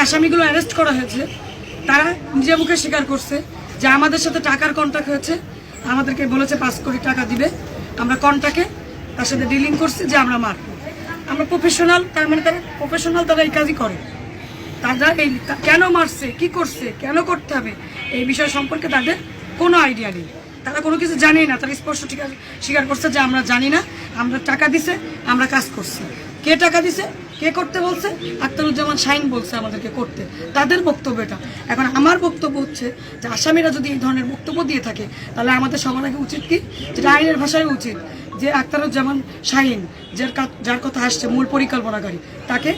আসামিগুলো arrest করা হয়েছে তারা নিজের মুখে স্বীকার করছে যে আমাদের সাথে টাকার কন্ট্রাক্ট হয়েছে, আমাদেরকে বলেছে 5 কোটি টাকা দিবে, আমরা কন্ট্রাক্টে তার সাথে ডিলিং করছি যে আমরা মারব। আমরা প্রফেশনাল, তার মানে তারা প্রফেশনাল, তারা এই কাজই করে। তারা এই কেন মারছে, কি করছে, কেন করতে হবে এই বিষয় সম্পর্কে তাদের কোনো আইডিয়া নেই, তারা কোনো কিছু জানি না। তারা স্পষ্ট স্বীকার করছে যে আমরা জানি না, আমরা টাকা দিছে, আমরা কাজ করছি। কে টাকা দিছে, কে করতে বলছে? আখতারুজ্জামান শাহিন বলছে আমাদেরকে করতে, তাদের বক্তব্য এটা। এখন আমার বক্তব্য হচ্ছে যে আসামিরা যদি এই ধরনের বক্তব্য দিয়ে থাকে তাহলে আমাদের সবার আগে উচিত কি, যেটা আইনের ভাষায় উচিত, যে আখতারুজ্জামান শাহিন যার কথা আসছে মূল পরিকল্পনাকারী, তাকে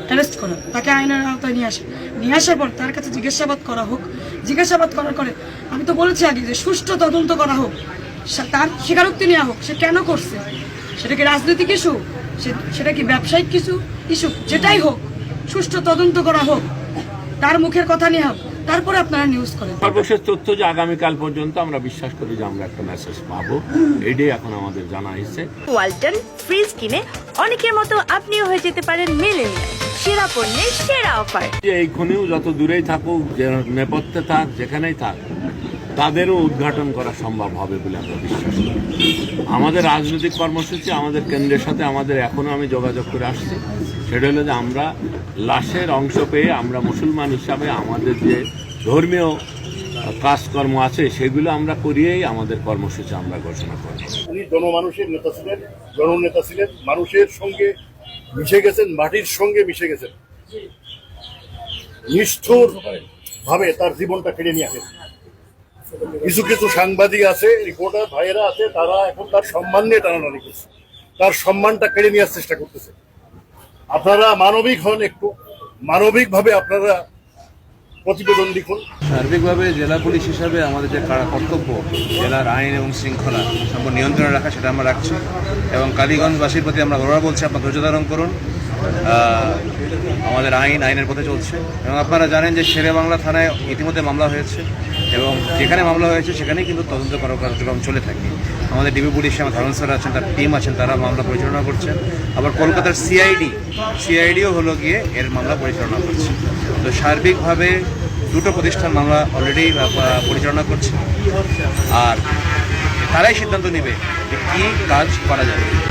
অ্যারেস্ট করা, তাকে আইনের আওতায় নিয়ে আসার পর তার কাছে জিজ্ঞাসাবাদ করা হোক। জিজ্ঞাসাবাদ করার পরে আমি তো বলেছি আগে যে সুষ্ঠু তদন্ত করা হোক, তার স্বীকারোক্তি নেওয়া হোক, সে কেন করছে। সেটা কি রাজনৈতিক ইস্যু, সেটা কি ব্যবসায়িক কিছু ইস্যু, যেটাই হোক সুষ্ঠু তদন্ত করা হোক, তার মুখের কথা নিয়ে হোক, তারপরে আপনারা নিউজ করেন। সর্বশেষ তথ্য যে আগামীকাল পর্যন্ত আমরা বিশ্বাস করি যে আমরা একটা মেসেজ পাবো, এইটাই এখন আমাদের জানা হয়েছে। ওয়ালটন ফ্রিজ কিনে অনেকের মতো আপনিও হয়ে যেতে পারেন মিলেনিয়াল, সেরা পণ্যের সেরা অফার। এইখানেও যত দূরেই থাকুক, যে নেপথ্যে থাক, যেখানেই থাক, তাদেরও উদ্ঘাটন করা সম্ভব হবে বলে আমরা বিশ্বাস করি। আমাদের রাজনৈতিক কর্মসূচি আমাদের কেন্দ্রের সাথে আমাদের এখনো আমি যোগাযোগ করে আসছি, সেটা হলো যে আমরা লাশের অংশ পেয়ে আমরা মুসলমান হিসাবে আমাদের যে ধর্মীয় কাজকর্ম আছে সেগুলো আমরা করিয়েই আমাদের কর্মসূচি আমরা ঘোষণা করব। উনি জনমানুষের নেতা ছিলেন, জননেতা ছিলেন, মানুষের সঙ্গে মিশে গেছেন, মাটির সঙ্গে মিশে গেছেন, নিষ্ঠুর ভাবে তার জীবনটা কেড়ে নিয়ে আসেন। কিছু কিছু সাংবাদিক আছে, রিপোর্টার ভাইয়েরা আছে, তারা এখন তার সম্মান নিয়ে টানাটানি করছে, তার সম্মানটা কেড়ে নেওয়ার চেষ্টা করতেছে। আপনারা মানবিক হন, একটু মানবিকভাবে আপনারা প্রতিবেদন লিখুন। সার্বিকভাবে জেলা পুলিশ হিসাবে আমাদের যে কর্তব্য জেলার আইন এবং শৃঙ্খলা সম্পূর্ণ নিয়ন্ত্রণে রাখা, সেটা আমরা রাখছি। এবং কালীগঞ্জবাসীর প্রতি আমরা বারবার বলছি, আপনারা ধৈর্য ধারণ করুন, আমাদের আইনের পথে চলছে। এবং আপনারা জানেন যে শেরে বাংলা থানায় ইতিমধ্যে মামলা হয়েছে, এবং যেখানে মামলা হয়েছে সেখানেই কিন্তু তদন্ত কার্যক্রম চলে থাকে। আমাদের ডিবি পুলিশে আমার ধারণ স্যার আছেন, তার টিম আছেন, তারা মামলা পরিচালনা করছেন। আবার কলকাতার সিআইডিও হলো গিয়ে এর মামলা পরিচালনা করছে। তো সার্বিকভাবে দুটো প্রতিষ্ঠান মামলা অলরেডি পরিচালনা করছে, আর তারাই সিদ্ধান্ত নেবে যে কী কাজ করা যাবে।